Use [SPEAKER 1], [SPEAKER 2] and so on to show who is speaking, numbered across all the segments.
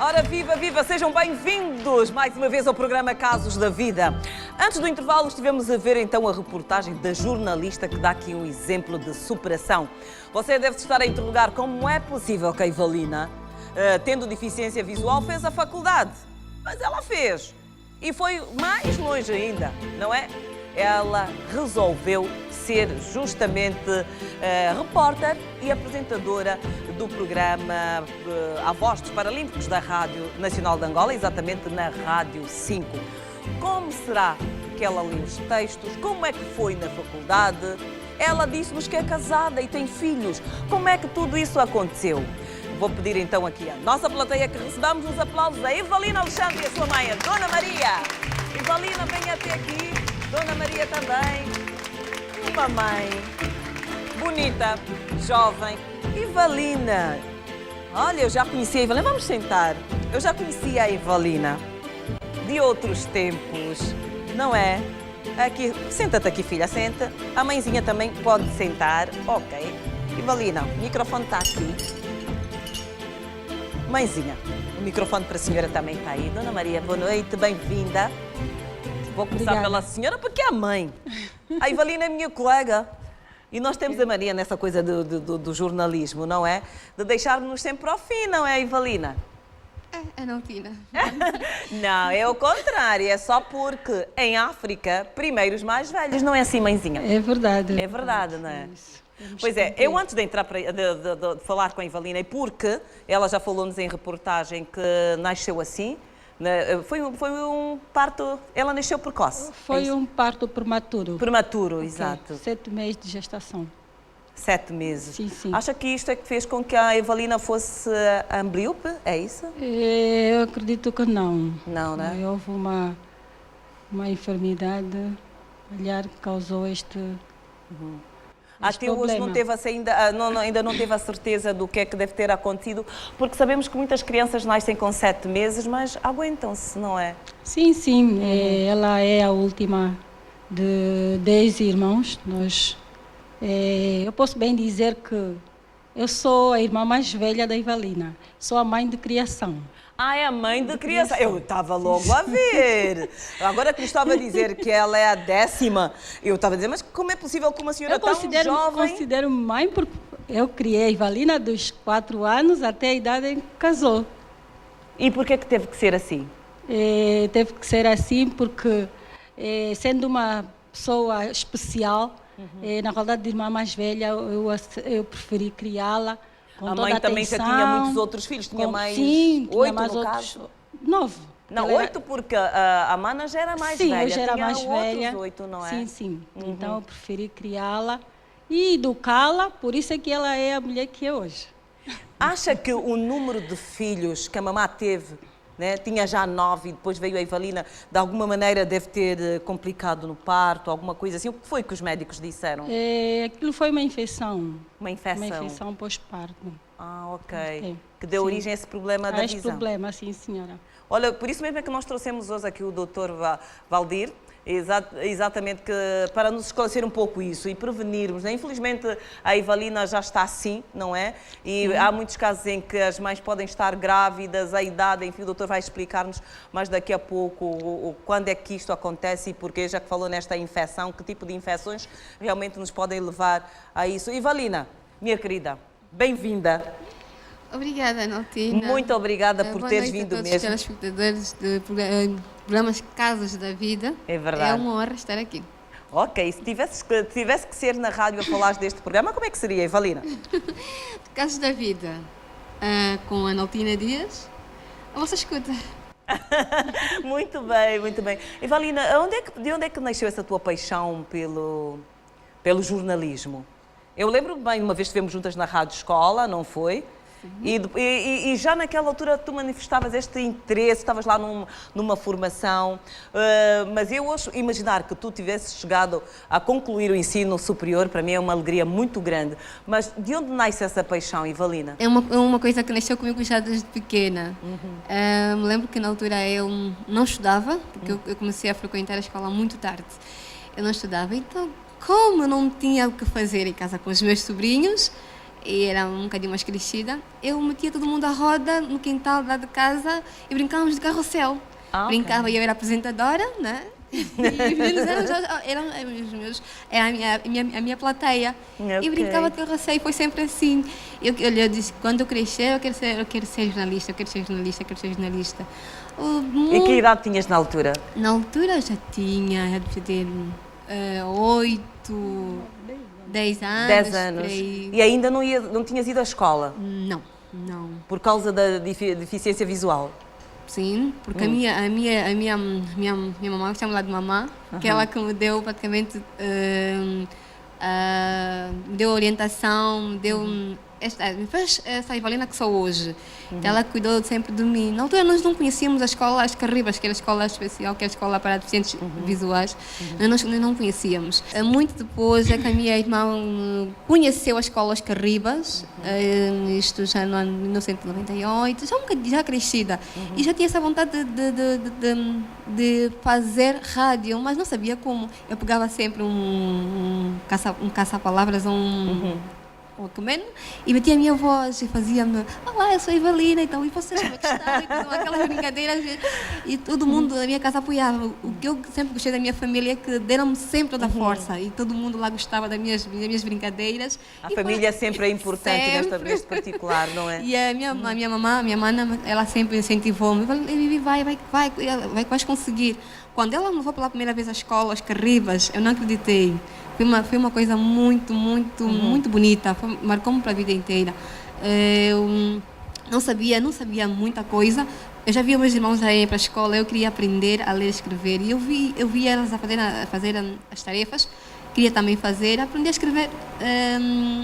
[SPEAKER 1] Ora, viva, viva! Sejam bem-vindos mais uma vez ao programa Casos da Vida. Antes do intervalo estivemos a ver então a reportagem da jornalista que dá aqui um exemplo de superação. Você deve estar a interrogar como é possível que a Evalina, tendo deficiência visual, fez a faculdade. Mas ela fez. E foi mais longe ainda, não é? Ela resolveu ser justamente repórter e apresentadora do programa A Voz dos Paralímpicos da Rádio Nacional de Angola, exatamente na Rádio 5. Como será que ela lê os textos? Como é que foi na faculdade? Ela disse-nos que é casada e tem filhos. Como é que tudo isso aconteceu? Vou pedir então aqui à nossa plateia que recebamos os aplausos a Evalina Alexandre e a sua mãe, a Dona Maria. Evalina, venha até aqui. Dona Maria também. Uma mãe bonita, jovem. Evalina. Olha, eu já conhecia a Evalina. Vamos sentar. Eu já conhecia a Evalina de outros tempos, não é? Aqui, senta-te aqui, filha, senta. A mãezinha também pode sentar. Ok. Evalina, o microfone está aqui. Mãezinha, o microfone para a senhora também está aí. Dona Maria, boa noite, bem-vinda. Vou começar pela senhora porque é a mãe. A Evalina é minha colega. E nós temos a mania nessa coisa do jornalismo, não é? De deixar-nos sempre ao fim, não é, Evalina?
[SPEAKER 2] É não, Tina.
[SPEAKER 1] Não, é o contrário. É só porque em África, primeiro os mais velhos. Não é assim, mãezinha?
[SPEAKER 2] É verdade.
[SPEAKER 1] É verdade, não é? Pois é, eu antes de entrar de falar com a Evalina, e porque ela já falou-nos em reportagem que nasceu assim, foi um parto, ela nasceu precoce.
[SPEAKER 2] Foi um parto prematuro.
[SPEAKER 1] Prematuro,
[SPEAKER 2] Okay.
[SPEAKER 1] Exato.
[SPEAKER 2] 7 meses de gestação.
[SPEAKER 1] 7 meses.
[SPEAKER 2] Sim, sim.
[SPEAKER 1] Acha que isto é que fez com que a Evalina fosse amblíope? É isso?
[SPEAKER 2] Eu acredito que não.
[SPEAKER 1] Não, né?
[SPEAKER 2] Houve uma enfermidade, aliás, que causou este
[SPEAKER 1] Até hoje não teve ainda não teve a certeza do que é que deve ter acontecido, porque sabemos que muitas crianças nascem com 7 meses, mas aguentam-se, não é?
[SPEAKER 2] Sim, sim. Ela é a última de 10 irmãos. Eu posso bem dizer que eu sou a irmã mais velha da Evalina. Sou a mãe de criação.
[SPEAKER 1] Ah, é a mãe de criança. Eu estava logo a ver. Agora que me estava a dizer que ela é a 10ª, eu estava a dizer, mas como é possível que uma senhora tão jovem...
[SPEAKER 2] Eu considero mãe porque eu criei a Evalina dos 4 anos até a idade em que casou.
[SPEAKER 1] E por que teve que ser assim?
[SPEAKER 2] Teve que ser assim porque, sendo uma pessoa especial, na realidade de irmã mais velha, eu preferi criá-la.
[SPEAKER 1] A mãe também já tinha muitos outros filhos, tinha mais 8 no caso?
[SPEAKER 2] 9.
[SPEAKER 1] Não, 8 porque a Mana já era mais velha.
[SPEAKER 2] Sim, eu já era mais velha.
[SPEAKER 1] Outros 8, não é?
[SPEAKER 2] Sim, sim. Então eu preferi criá-la e educá-la, por isso é que ela é a mulher que é hoje.
[SPEAKER 1] Acha que o número de filhos que a mamã teve, né, tinha já 9 e depois veio a Evalina, de alguma maneira deve ter complicado no parto, alguma coisa assim? O que foi que os médicos disseram?
[SPEAKER 2] Aquilo foi uma infecção.
[SPEAKER 1] Uma infecção?
[SPEAKER 2] Uma infecção pós-parto.
[SPEAKER 1] Ah, ok. Que deu origem a esse problema da visão?
[SPEAKER 2] Esse problema, sim, senhora.
[SPEAKER 1] Olha, por isso mesmo é que nós trouxemos hoje aqui o Dr. Valdir, exatamente para nos esclarecer um pouco isso e prevenirmos, né? Infelizmente a Evalina já está assim, não é? E há muitos casos em que as mães podem estar grávidas, a idade, enfim, o doutor vai explicar-nos mais daqui a pouco quando é que isto acontece e porquê, já que falou nesta infecção, que tipo de infecções realmente nos podem levar a isso. Evalina, minha querida, bem-vinda.
[SPEAKER 2] Obrigada, Notina.
[SPEAKER 1] Muito obrigada por teres vindo mesmo.
[SPEAKER 2] Boa noite a todos os telespectadores de programas Casos da Vida.
[SPEAKER 1] É verdade.
[SPEAKER 2] É uma honra estar aqui.
[SPEAKER 1] Ok, se tivesse que ser na rádio a falar deste programa, como é que seria, Evalina?
[SPEAKER 2] Casos da Vida, com a Notina Dias, a vossa escuta.
[SPEAKER 1] Muito bem, muito bem. Evalina, de onde é que nasceu essa tua paixão pelo jornalismo? Eu lembro-me bem, uma vez estivemos juntas na Rádio Escola, não foi? E já naquela altura tu manifestavas este interesse, estavas lá numa formação, mas eu hoje imaginar que tu tivesses chegado a concluir o ensino superior, para mim é uma alegria muito grande. Mas de onde nasce essa paixão, Evalina?
[SPEAKER 2] É uma coisa que nasceu comigo já desde pequena. Me lembro que na altura eu não estudava, porque eu comecei a frequentar a escola muito tarde. Eu não estudava, então como eu não tinha o que fazer em casa com os meus sobrinhos,
[SPEAKER 3] e era um bocadinho mais crescida, eu metia todo mundo à roda no quintal lá de casa e brincávamos de carrossel.
[SPEAKER 1] Ok.
[SPEAKER 3] Brincava e eu era apresentadora, né? E os meninos eram os meus, era a minha plateia.
[SPEAKER 1] Ok.
[SPEAKER 3] E brincava de carrossel e foi sempre assim. Eu disse, quando eu crescer, eu quero ser jornalista, eu quero ser jornalista, eu quero ser jornalista.
[SPEAKER 1] E que idade tinhas na altura?
[SPEAKER 3] Na altura já devia ter 8, 10 anos.
[SPEAKER 1] 10 anos.
[SPEAKER 3] por aí.
[SPEAKER 1] E ainda não tinhas ido à escola
[SPEAKER 3] Não.
[SPEAKER 1] por causa da deficiência visual?
[SPEAKER 3] Sim, porque a minha mamãe, eu chamo ela de mamã, que é ela que me deu praticamente, me deu orientação, me deu me fez essa Ivalina que sou hoje. Então, ela cuidou sempre de mim. Na altura nós não conhecíamos a escola As Carribas, que era a escola especial, que é a escola para deficientes visuais. Nós não conhecíamos. Muito depois é que a minha irmã conheceu a escola As Carribas, isto já no ano 1998, já um bocadinho já crescida. E já tinha essa vontade de fazer rádio, mas não sabia como. Eu pegava sempre um caça-palavras, e metia a minha voz e fazia-me, olá, eu sou a Ivalina, então, e vocês como é que estão? E então, aquelas brincadeiras, e todo mundo na minha casa apoiava. O que eu sempre gostei da minha família é que deram-me sempre toda a força, e todo mundo lá gostava das minhas brincadeiras.
[SPEAKER 1] A família sempre é importante neste particular, não é?
[SPEAKER 3] E a minha mamã, a minha mana, ela sempre incentivou-me, vais conseguir. Quando ela me levou pela primeira vez à escola, As Carribas, eu não acreditei. Foi uma coisa muito bonita, marcou-me para a vida inteira. Eu não sabia muita coisa. Eu já via meus irmãos a ir para a escola, eu queria aprender a ler e escrever. E eu vi elas a fazer as tarefas, queria também aprender a escrever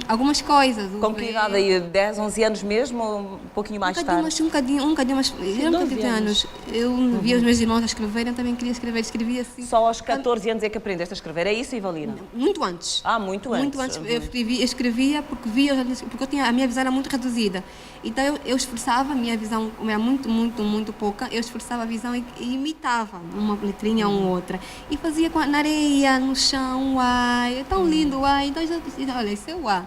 [SPEAKER 3] algumas coisas.
[SPEAKER 1] Com que idade aí? 10, 11 anos mesmo ou um pouquinho mais tarde?
[SPEAKER 3] Um bocadinho mais. Eu não tinha anos. Eu via os meus irmãos a escreverem, eu também queria escrever, escrevia assim.
[SPEAKER 1] Só aos 14 anos é que aprendeste a escrever, é isso, Ivalina?
[SPEAKER 3] Muito antes.
[SPEAKER 1] Muito antes.
[SPEAKER 3] Muito antes. Eu escrevia porque a minha visão era muito reduzida. Então eu esforçava, a minha visão era muito pouca, eu esforçava a visão e imitava uma letrinha ou outra. E fazia na areia, no chão, é tão lindo, então eu já disse, olha, isso é o A.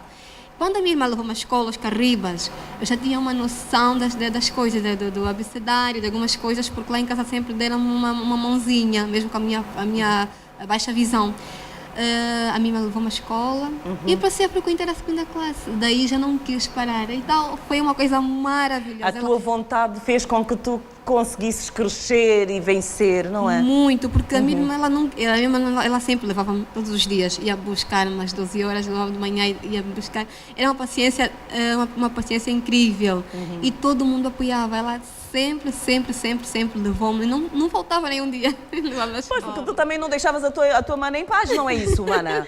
[SPEAKER 3] Quando a minha irmã levou uma escola, As Carribas, eu já tinha uma noção das coisas, do abecedário, de algumas coisas, porque lá em casa sempre deram uma mãozinha, mesmo com a minha baixa visão. A minha irmã levou uma escola e passei a frequentar a segunda classe. Daí já não quis parar. Então foi uma coisa maravilhosa.
[SPEAKER 1] A tua vontade fez com que tu conseguisses crescer e vencer, não é?
[SPEAKER 3] Muito, porque a minha irmã, ela sempre levava-me todos os dias, ia buscar umas 12 horas, levava de manhã, ia buscar. Era uma paciência incrível e todo mundo apoiava. Ela sempre levou-me, não faltava nenhum dia.
[SPEAKER 1] Pois, porque tu também não deixavas a tua mana em paz, não é isso, mana?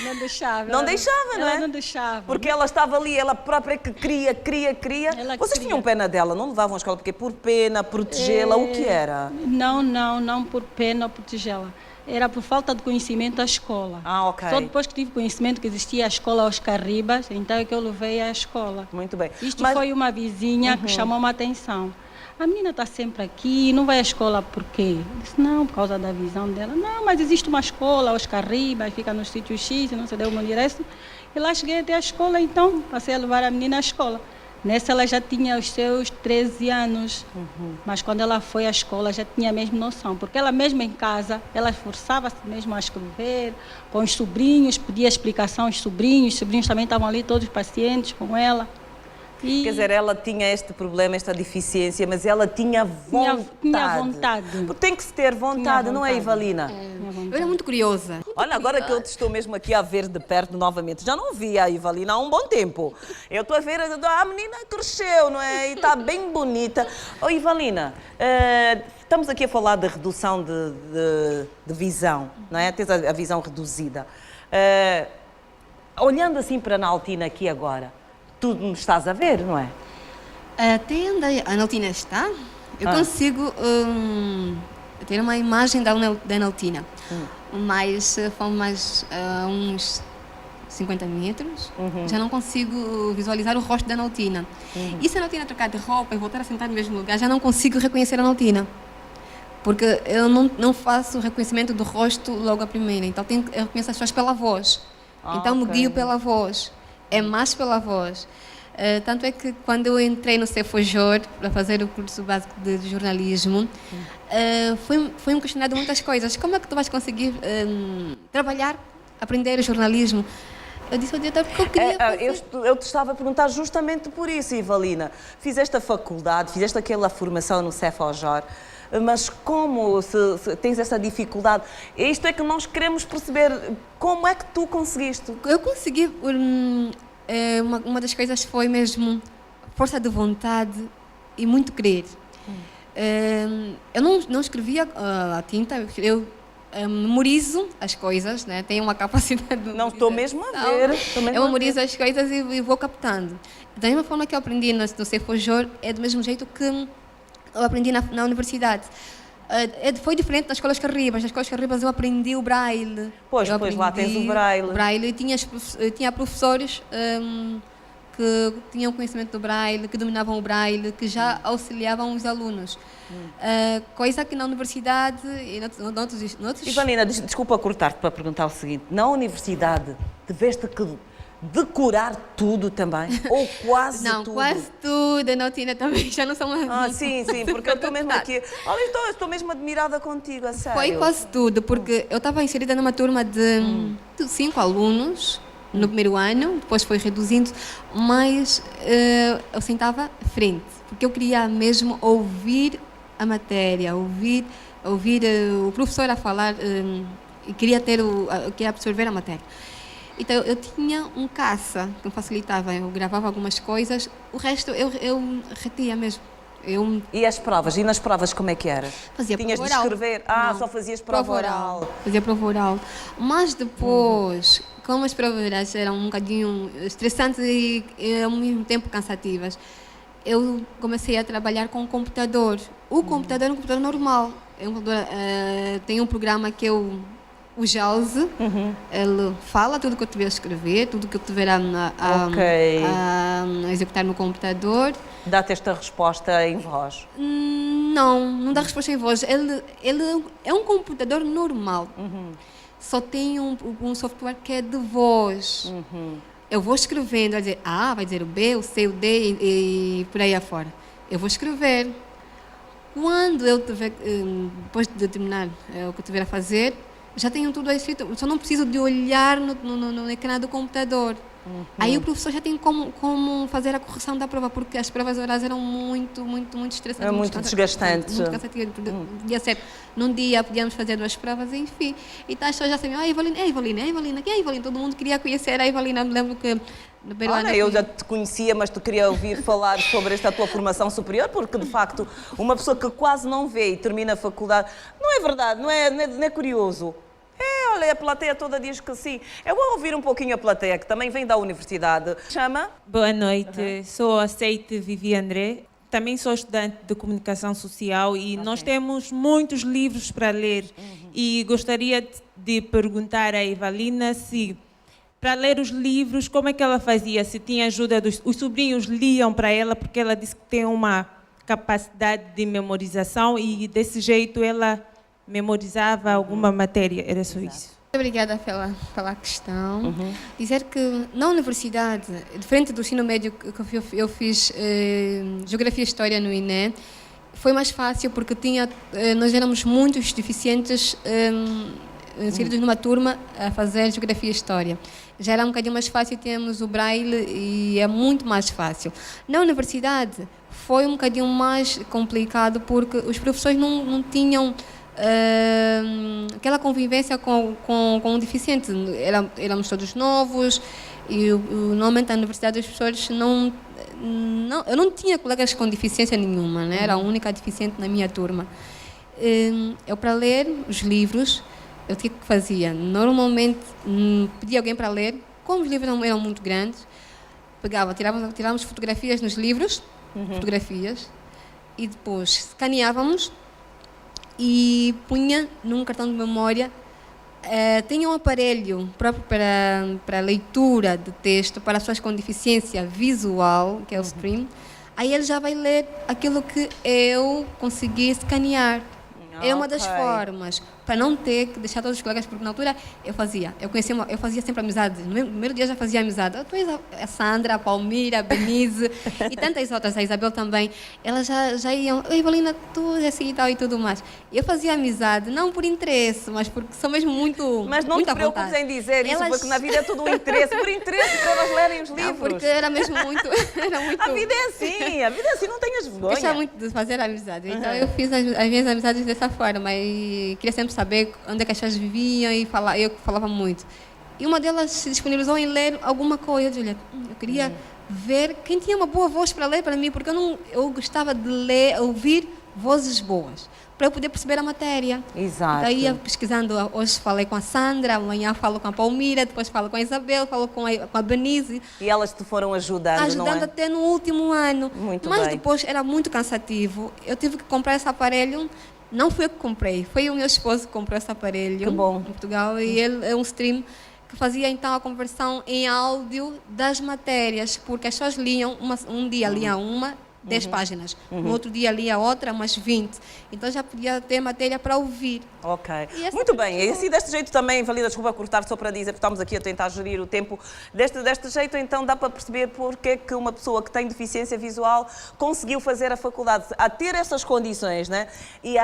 [SPEAKER 2] Não deixava.
[SPEAKER 1] Não deixava, não é?
[SPEAKER 2] Ela não deixava.
[SPEAKER 1] Porque ela estava ali, ela própria que queria. Vocês tinham pena dela, não levavam à escola porque por pena, protegê-la, o que era?
[SPEAKER 2] Não por pena ou protegê-la. Era por falta de conhecimento da escola.
[SPEAKER 1] Ok.
[SPEAKER 2] Só depois que tive conhecimento que existia a escola As Carribas, então é que eu levei à escola.
[SPEAKER 1] Muito bem.
[SPEAKER 2] Isto foi uma vizinha que chamou-me a atenção. A menina está sempre aqui, não vai à escola por quê? Eu disse, não, por causa da visão dela. Não, mas existe uma escola, As Carribas, fica no sítio X, não se deu o meu endereço. E lá cheguei até a escola, então passei a levar a menina à escola. Nessa ela já tinha os seus 13 anos, mas quando ela foi à escola já tinha a mesma noção, porque ela mesma em casa, ela esforçava-se mesmo a escrever, com os sobrinhos, pedia explicação aos sobrinhos, os sobrinhos também estavam ali todos pacientes com ela. E
[SPEAKER 1] quer dizer, ela tinha este problema, esta deficiência, mas ela tinha vontade.
[SPEAKER 2] Tinha vontade.
[SPEAKER 1] Tem que se ter vontade, não é, Ivalina?
[SPEAKER 3] Eu era muito curiosa.
[SPEAKER 1] Olha, agora que eu te estou mesmo aqui a ver de perto novamente, já não via a Ivalina há um bom tempo. Eu estou a ver, a menina cresceu, não é? E está bem bonita. Oh, Ivalina, estamos aqui a falar de redução de visão, não é? Tens a visão reduzida. Olhando assim para a Naltina aqui agora, tu me estás a ver, não é?
[SPEAKER 3] Até onde a Naltina está, eu consigo ter uma imagem da Naltina. Mas fomos mais uns 50 metros, já não consigo visualizar o rosto da Naltina. E se a Naltina trocar de roupa e voltar a sentar no mesmo lugar, já não consigo reconhecer a Naltina. Porque eu não faço o reconhecimento do rosto logo à primeira. Então eu reconheço as pessoas pela voz. Então me guio pela voz. é mais pela voz. Tanto é que quando eu entrei no Cefojor para fazer o curso básico de jornalismo, foi-me questionado muitas coisas. Como é que tu vais conseguir trabalhar, aprender jornalismo? Eu disse ao diretor porque eu queria fazer.
[SPEAKER 1] Eu te estava a perguntar justamente por isso, Ivalina. Fizeste a faculdade, fizeste aquela formação no Cefojor, mas como se tens essa dificuldade? Isto é que nós queremos perceber. Como é que tu conseguiste?
[SPEAKER 3] Eu consegui. Uma das coisas foi mesmo força de vontade e muito querer. Eu não escrevia a tinta, eu memorizo as coisas, né? Tenho uma capacidade de
[SPEAKER 1] Não estou mesmo a ver.
[SPEAKER 3] Eu memorizo as coisas e vou captando. Da mesma forma que eu aprendi no Cefojor, é do mesmo jeito que eu aprendi na universidade. Foi diferente nas escolas Carribas. Nas escolas Carribas eu aprendi o braille.
[SPEAKER 1] Pois lá tens o braille.
[SPEAKER 3] E tinha professores que tinham conhecimento do braille, que dominavam o braille, que já auxiliavam os alunos. Coisa que na universidade e noutros...
[SPEAKER 1] Ivalina, desculpa cortar-te para perguntar o seguinte. Na universidade, tiveste que decorar tudo também? Ou quase tudo?
[SPEAKER 3] Não, quase tudo. Eu não tinha também, já não são mais...
[SPEAKER 1] Sim, porque eu estou mesmo aqui... Olha, estou mesmo admirada contigo, a sério.
[SPEAKER 3] Foi quase tudo, porque eu estava inserida numa turma de 5 alunos no primeiro ano, depois foi reduzindo, mas eu sentava à frente, porque eu queria mesmo ouvir a matéria, ouvir o professor a falar e queria absorver a matéria. Então, eu tinha um caça que me facilitava, eu gravava algumas coisas, o resto eu retia mesmo.
[SPEAKER 1] E as provas? E nas provas como é que era?
[SPEAKER 3] Fazia
[SPEAKER 1] Tinhas
[SPEAKER 3] prova
[SPEAKER 1] de
[SPEAKER 3] oral.
[SPEAKER 1] escrever?
[SPEAKER 3] Não,
[SPEAKER 1] Só fazias prova oral.
[SPEAKER 3] Fazia prova oral. Mas depois, como as provas eram um bocadinho estressantes e ao mesmo tempo cansativas, eu comecei a trabalhar com o computador. O computador é um computador normal. Tem um programa que o JAWS, ele fala tudo que eu tiver a escrever, tudo que eu tiver a executar no computador.
[SPEAKER 1] Dá-te esta resposta em voz?
[SPEAKER 3] Não dá resposta em voz. Ele é um computador normal. Só tem um software que é de voz. Eu vou escrevendo, vai dizer A, vai dizer o B, o C, o D e por aí afora. Eu vou escrever. Quando eu tiver, depois de terminar o que eu tiver a fazer, já tenho tudo escrito, só não preciso de olhar no ecrã do computador. Aí o professor já tem como fazer a correção da prova, porque as provas orais eram muito estressantes.
[SPEAKER 1] Muito desgastantes.
[SPEAKER 3] Muito cansativas. Podia ser num dia, podíamos fazer 2 provas, enfim. Então as pessoas já sabiam, Ivalina, quem é a Ivalina? Todo mundo queria conhecer a Ivalina. Me lembro que no peruano...
[SPEAKER 1] eu já te conhecia, mas tu queria ouvir falar sobre esta tua formação superior, porque de facto, uma pessoa que quase não vê e termina a faculdade, não é verdade, não é curioso. Olha, a plateia toda diz que sim. Eu vou ouvir um pouquinho a plateia, que também vem da universidade. Chama?
[SPEAKER 4] Boa noite, sou a Seite Vivi André. Também sou estudante de comunicação social e nós temos muitos livros para ler. E gostaria de perguntar à Ivalina se, para ler os livros, como é que ela fazia? Se tinha ajuda os sobrinhos liam para ela, porque ela disse que tem uma capacidade de memorização e desse jeito ela memorizava alguma matéria, era só isso.
[SPEAKER 3] Muito obrigada pela questão. Dizer que na universidade, diferente do ensino médio que eu fiz Geografia e História no INE, foi mais fácil porque nós éramos muitos deficientes inseridos numa turma a fazer Geografia e História. Já era um bocadinho mais fácil, tínhamos o Braille e é muito mais fácil. Na universidade foi um bocadinho mais complicado porque os professores não tinham aquela convivência com o deficiente. Éramos todos novos e normalmente na universidade os professores eu não tinha colegas com deficiência nenhuma, né? Era a única deficiente na minha turma. Eu, para ler os livros, o que fazia? Normalmente pedia alguém para ler, como os livros não eram muito grandes, tirávamos fotografias nos livros, fotografias, e depois escaneávamos e punha num cartão de memória. Tinha um aparelho próprio para leitura de texto para pessoas com deficiência visual, que é o stream. Aí ele já vai ler aquilo que eu consegui escanear. É uma das formas. para não ter que deixar todos os colegas, porque na altura eu fazia sempre amizade. No primeiro dia já fazia amizade. Depois a Sandra, a Palmira, a Benise e tantas outras, a Isabel também, elas já iam, oi Evalina, tu é assim e tal e tudo mais. Eu fazia amizade, não por interesse, mas porque são mesmo muito.
[SPEAKER 1] Mas não te preocupes em dizer isso, porque na vida é tudo um interesse, por interesse para elas lerem os livros.
[SPEAKER 3] Não, porque era mesmo muito.
[SPEAKER 1] A vida é assim, não tenhas vergonha.
[SPEAKER 3] Eu gostava muito de fazer amizade, então eu fiz as minhas amizades dessa forma e queria sempre saber onde é que as pessoas viviam e eu falava muito. E uma delas se disponibilizou em ler alguma coisa. Eu disse, eu queria ver quem tinha uma boa voz para ler para mim, porque eu gostava de ouvir vozes boas, para eu poder perceber a matéria.
[SPEAKER 1] Exato.
[SPEAKER 3] Daí ia pesquisando, hoje falei com a Sandra, amanhã falo com a Palmira, depois falo com a Isabel, falo com a Benise.
[SPEAKER 1] E elas te foram ajudando, não é?
[SPEAKER 3] Até no último ano.
[SPEAKER 1] Muito
[SPEAKER 3] Mas
[SPEAKER 1] bem.
[SPEAKER 3] depois era muito cansativo. Eu tive que comprar esse aparelho. Não fui eu que comprei, foi o meu esposo que comprou esse aparelho
[SPEAKER 1] Que bom.
[SPEAKER 3] em Portugal. E ele é um stream que fazia então a conversão em áudio das matérias, porque as pessoas liam, um dia liam 10 páginas, no outro dia lia outra, umas 20. Então já podia ter matéria para ouvir.
[SPEAKER 1] Ok. Muito bem. E assim, deste jeito também, Valida, desculpa cortar só para dizer, porque estamos aqui a tentar gerir o tempo. Deste jeito, então, dá para perceber porque é que uma pessoa que tem deficiência visual conseguiu fazer a faculdade, a ter essas condições, né? E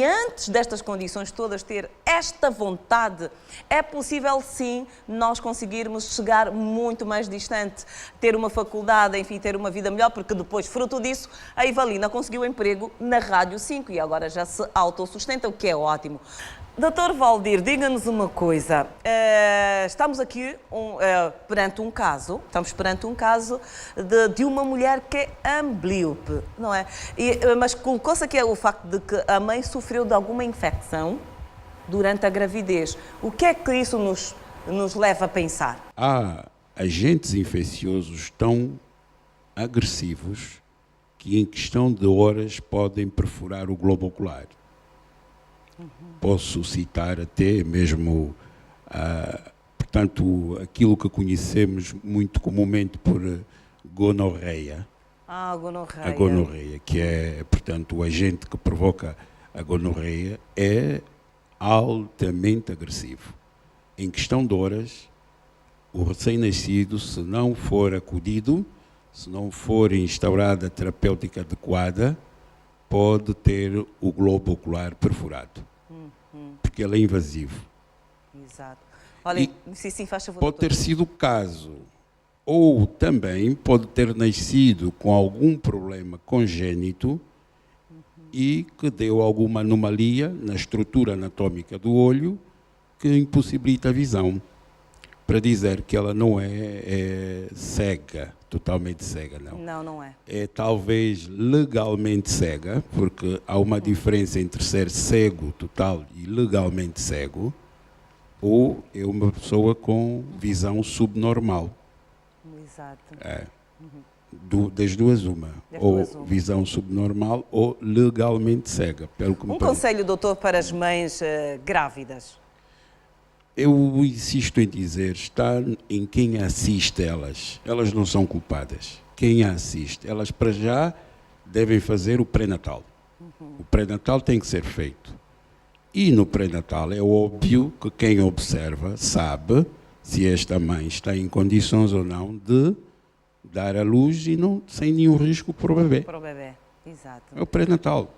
[SPEAKER 1] antes destas condições todas, ter esta vontade, é possível, sim, nós conseguirmos chegar muito mais distante, ter uma faculdade, enfim, ter uma vida melhor, porque depois, fruto disso, a Evalina conseguiu emprego na Rádio 5 e agora já se autossustenta, o que é ótimo. Doutor Valdir, diga-nos uma coisa. Estamos aqui perante um caso, de uma mulher que é amblíope, não é? Mas colocou-se aqui o facto de que a mãe sofreu de alguma infecção durante a gravidez. O que é que isso nos leva a pensar?
[SPEAKER 5] Há agentes infecciosos tão agressivos que em questão de horas podem perfurar o globo ocular. Posso citar até mesmo, portanto, aquilo que conhecemos muito comumente por gonorreia.
[SPEAKER 1] A gonorreia.
[SPEAKER 5] A gonorreia, que é, portanto, o agente que provoca a gonorreia, é altamente agressivo. Em questão de horas, o recém-nascido, se não for acudido, se não for instaurada a terapêutica adequada, pode ter o globo ocular perfurado, porque ele é invasivo.
[SPEAKER 1] Exato. Olha, sim, faz favor.
[SPEAKER 5] Pode ter sido o caso, ou também pode ter nascido com algum problema congénito e que deu alguma anomalia na estrutura anatômica do olho que impossibilita a visão. Para dizer que ela não é cega, totalmente cega, não.
[SPEAKER 1] Não é.
[SPEAKER 5] É talvez legalmente cega, porque há uma diferença entre ser cego total e legalmente cego, ou é uma pessoa com visão subnormal.
[SPEAKER 1] Exato.
[SPEAKER 5] Das duas uma. Visão subnormal ou legalmente cega. Pelo que me parece.
[SPEAKER 1] Conselho, doutor, para as mães grávidas?
[SPEAKER 5] Eu insisto em dizer, está em quem assiste elas. Elas não são culpadas. Quem a assiste, elas para já devem fazer o pré-natal. O pré-natal tem que ser feito. E no pré-natal é óbvio que quem observa sabe se esta mãe está em condições ou não de dar à luz e não sem nenhum risco para o bebê.
[SPEAKER 1] Para o bebê, exato.
[SPEAKER 5] É o pré-natal.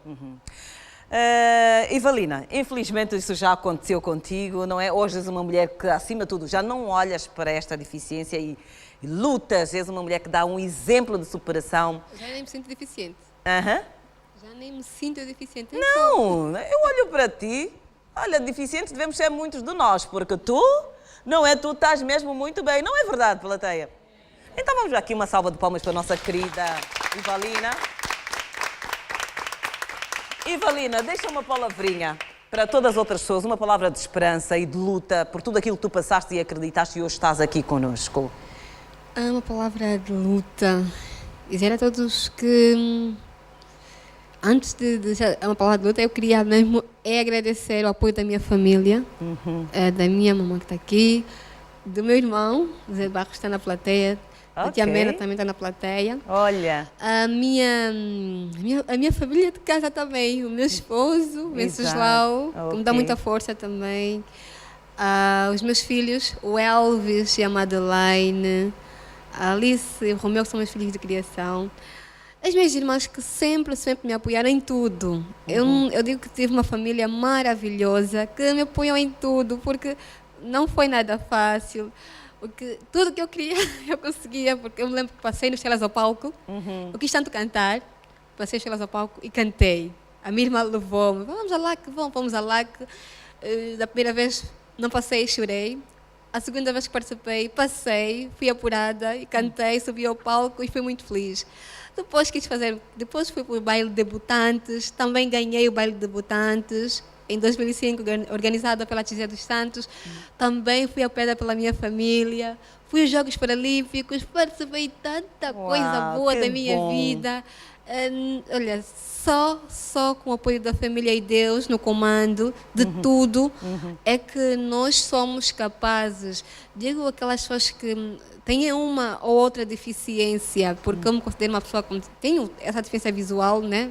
[SPEAKER 1] Evalina, infelizmente isso já aconteceu contigo, não é? Hoje és uma mulher que, acima de tudo, já não olhas para esta deficiência e lutas. És uma mulher que dá um exemplo de superação.
[SPEAKER 3] Já nem me sinto deficiente.
[SPEAKER 1] Já
[SPEAKER 3] Nem me sinto deficiente.
[SPEAKER 1] Não, eu olho para ti. Olha, deficientes devemos ser muitos de nós, porque tu estás mesmo muito bem. Não é verdade, plateia? Então vamos aqui uma salva de palmas para a nossa querida Evalina. Evalina, deixa uma palavrinha para todas as outras pessoas, uma palavra de esperança e de luta por tudo aquilo que tu passaste e acreditaste e hoje estás aqui connosco.
[SPEAKER 3] Uma palavra de luta. Dizer a todos que, antes de dizer uma palavra de luta, eu queria mesmo agradecer o apoio da minha família, da minha mamãe que está aqui, do meu irmão, Zé Barros, que está na plateia. A tia Mena também está na plateia.
[SPEAKER 1] Olha.
[SPEAKER 3] A minha família de casa também. O meu esposo, Venceslau, que me dá muita força também. Os meus filhos, o Elvis e a Madeleine, a Alice e o Romeu, que são meus filhos de criação. As minhas irmãs que sempre me apoiaram em tudo. Eu digo que tive uma família maravilhosa, que me apoiou em tudo, porque não foi nada fácil. Porque tudo que eu queria, eu conseguia, porque eu me lembro que passei nos Estrelas ao Palco, eu quis tanto cantar, passei nos Estrelas ao Palco e cantei. A minha irmã levou-me, vamos a LAC. Da primeira vez não passei, chorei. A segunda vez que participei, passei, fui apurada e cantei, subi ao palco e fui muito feliz. Depois fui para o baile de debutantes, também ganhei o baile de debutantes, em 2005, organizada pela Tizé dos Santos. Também fui apoiada pela minha família. Fui aos Jogos Paralímpicos, participei de tanta coisa boa da minha vida. Olha, só com o apoio da família e Deus no comando de tudo é que nós somos capazes. Digo aquelas pessoas que têm uma ou outra deficiência, porque eu me considero uma pessoa que tenho essa deficiência visual, né?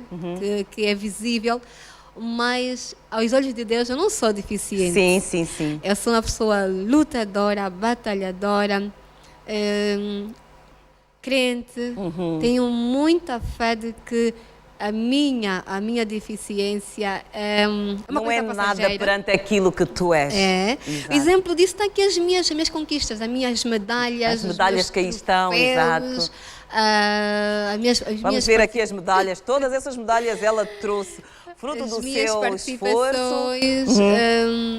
[SPEAKER 3] Que é visível. Mas aos olhos de Deus eu não sou deficiente.
[SPEAKER 1] Sim.
[SPEAKER 3] Eu sou uma pessoa lutadora, batalhadora, crente. Tenho muita fé de que a minha deficiência é uma
[SPEAKER 1] não
[SPEAKER 3] coisa
[SPEAKER 1] é
[SPEAKER 3] passageira.
[SPEAKER 1] nada perante aquilo que tu és.
[SPEAKER 3] Exato. Exemplo disso está aqui as minhas conquistas, as minhas medalhas.
[SPEAKER 1] As medalhas que aí estão, exato. Vamos ver aqui as medalhas. Todas essas medalhas ela trouxe fruto do seu esforço.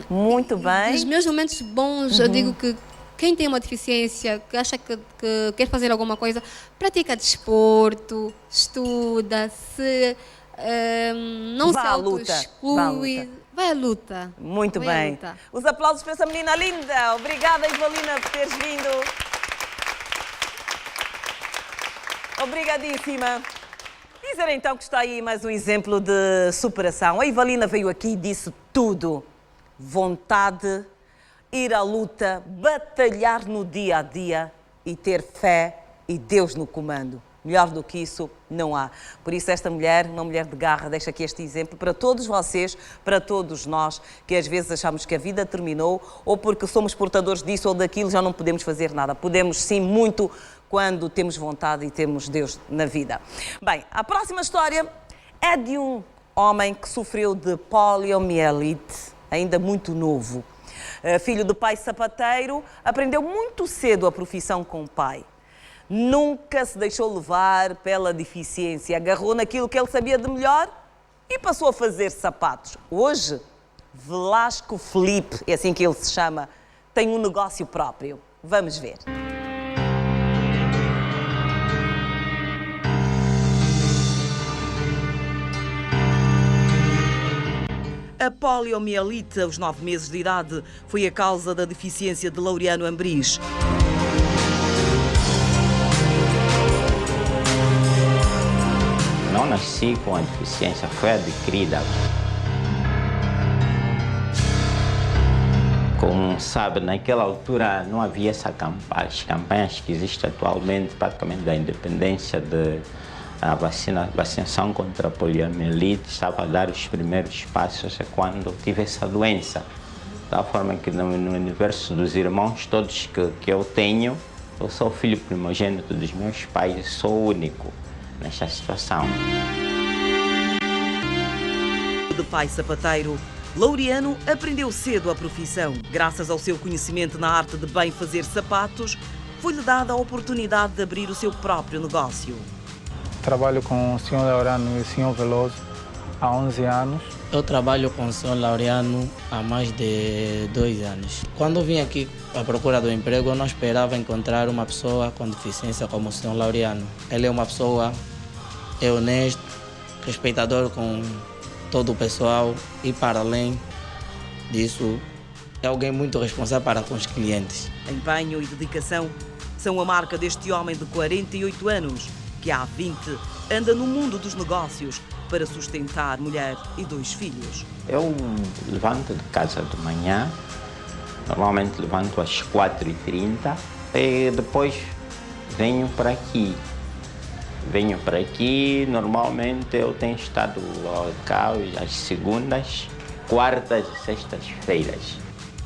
[SPEAKER 1] Muito bem.
[SPEAKER 3] Dos meus momentos bons, eu digo que quem tem uma deficiência, que acha que quer fazer alguma coisa, pratica desporto, estuda, se não se auto-exclui, vai à luta.
[SPEAKER 1] Muito bem. Os aplausos para essa menina linda. Obrigada, Ivalina, por teres vindo. Obrigadíssima. Dizer então que está aí mais um exemplo de superação. A Ivalina veio aqui e disse tudo. Vontade, ir à luta, batalhar no dia a dia e ter fé e Deus no comando. Melhor do que isso, não há. Por isso esta mulher, uma mulher de garra, deixa aqui este exemplo para todos vocês, para todos nós, que às vezes achamos que a vida terminou ou porque somos portadores disso ou daquilo já não podemos fazer nada. Podemos sim muito quando temos vontade e temos Deus na vida. Bem, a próxima história é de um homem que sofreu de poliomielite, ainda muito novo. Filho de pai sapateiro, aprendeu muito cedo a profissão com o pai. Nunca se deixou levar pela deficiência, agarrou naquilo que ele sabia de melhor e passou a fazer sapatos. Hoje, Velasco Felipe, é assim que ele se chama, tem um negócio próprio. Vamos ver. A poliomielite, aos 9 meses de idade, foi a causa da deficiência de Laureano Ambriz.
[SPEAKER 6] Não nasci com a deficiência, foi adquirida. Como sabe, naquela altura não havia as campanhas que existem atualmente, praticamente da independência a vacinação contra a poliomielite. Estava a dar os primeiros passos quando tive essa doença. Da forma que no universo dos irmãos todos que eu tenho, eu sou o filho primogênito dos meus pais e sou o único nesta situação.
[SPEAKER 1] De pai sapateiro, Laureano aprendeu cedo a profissão. Graças ao seu conhecimento na arte de bem fazer sapatos, foi-lhe dada a oportunidade de abrir o seu próprio negócio.
[SPEAKER 7] Trabalho com o Sr. Laureano e o Sr. Veloso há 11 anos.
[SPEAKER 8] Eu trabalho com o Sr. Laureano há mais de 2 anos. Quando vim aqui à procura do emprego, eu não esperava encontrar uma pessoa com deficiência como o Sr. Laureano. Ele é uma pessoa honesto, respeitador com todo o pessoal e, para além disso, é alguém muito responsável para com os clientes.
[SPEAKER 1] Empenho e dedicação são a marca deste homem de 48 anos, que há 20 anda no mundo dos negócios para sustentar mulher e 2 filhos.
[SPEAKER 6] Eu levanto de casa de manhã, normalmente levanto às 4h30 e depois venho para aqui. Normalmente eu tenho estado cá às segundas, quartas e sextas-feiras.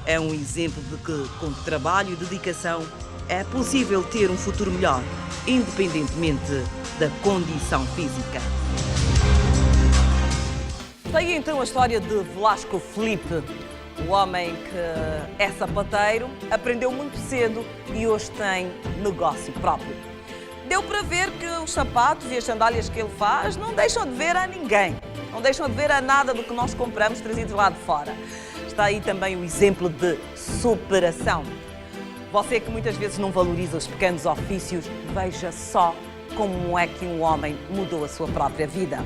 [SPEAKER 1] É um exemplo de que, com trabalho e dedicação, é possível ter um futuro melhor, independentemente da condição física. Tem então a história de Velasco Felipe, o homem que é sapateiro, aprendeu muito cedo e hoje tem negócio próprio. Deu para ver que os sapatos e as sandálias que ele faz não deixam de ver a ninguém, não deixam de ver a nada do que nós compramos trazidos lá de fora. Está aí também o exemplo de superação. Você que muitas vezes não valoriza os pequenos ofícios, veja só como é que um homem mudou a sua própria vida.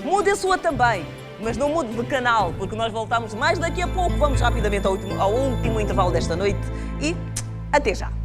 [SPEAKER 1] Mude a sua também, mas não mude de canal, porque nós voltamos mais daqui a pouco. Vamos rapidamente ao último intervalo desta noite e até já.